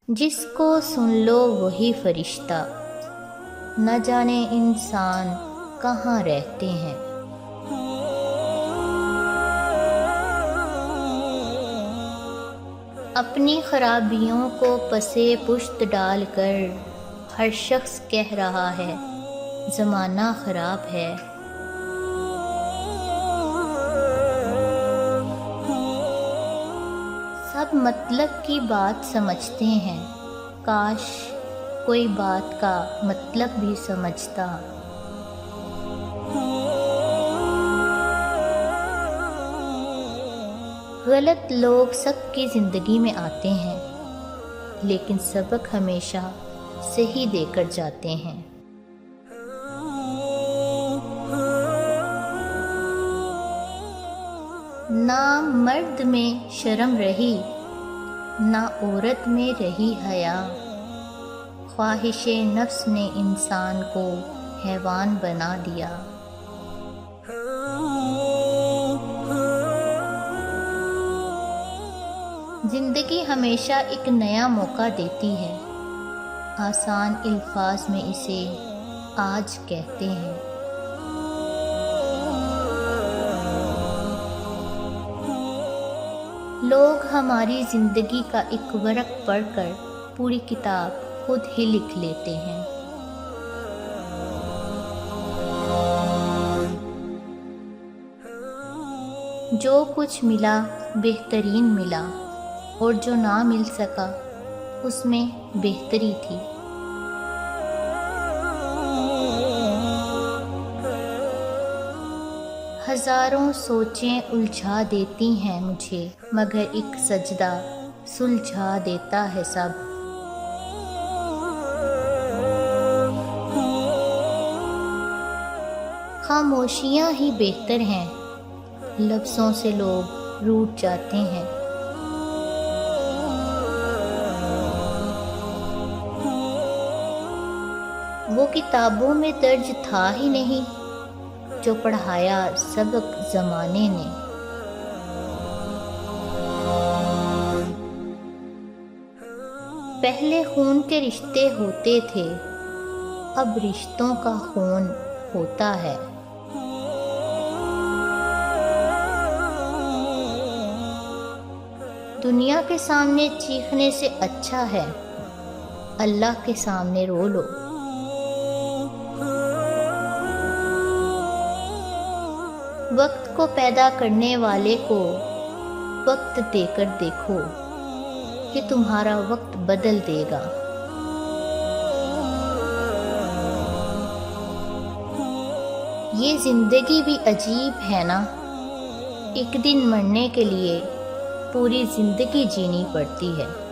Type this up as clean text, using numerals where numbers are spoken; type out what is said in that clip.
جس کو سن لو وہی فرشتہ، نہ جانے انسان کہاں رہتے ہیں۔ اپنی خرابیوں کو پسے پشت ڈال کر ہر شخص کہہ رہا ہے زمانہ خراب ہے۔ سب مطلب کی بات سمجھتے ہیں، کاش کوئی بات کا مطلب بھی سمجھتا۔ غلط لوگ سب کی زندگی میں آتے ہیں، لیکن سبق ہمیشہ صحیح دے کر جاتے ہیں۔ نہ مرد میں شرم رہی، نہ عورت میں رہی حیا، خواہش نفس نے انسان کو حیوان بنا دیا۔ زندگی ہمیشہ ایک نیا موقع دیتی ہے، آسان الفاظ میں اسے آج کہتے ہیں۔ لوگ ہماری زندگی کا ایک ورق پڑھ کر پوری کتاب خود ہی لکھ لیتے ہیں۔ جو کچھ ملا بہترین ملا، اور جو نہ مل سکا اس میں بہتری تھی۔ ہزاروں سوچیں الجھا دیتی ہیں مجھے، مگر ایک سجدہ سلجھا دیتا ہے سب۔ خاموشیاں ہی بہتر ہیں، لفظوں سے لوگ روٹھ جاتے ہیں۔ وہ کتابوں میں درج تھا ہی نہیں جو پڑھایا سبق زمانے نے۔ پہلے خون کے رشتے ہوتے تھے، اب رشتوں کا خون ہوتا ہے۔ دنیا کے سامنے چیخنے سے اچھا ہے اللہ کے سامنے رو لو۔ وقت کو پیدا کرنے والے کو وقت دے کر دیکھو کہ تمہارا وقت بدل دے گا۔ یہ زندگی بھی عجیب ہے نا، ایک دن مرنے کے لیے پوری زندگی جینی پڑتی ہے۔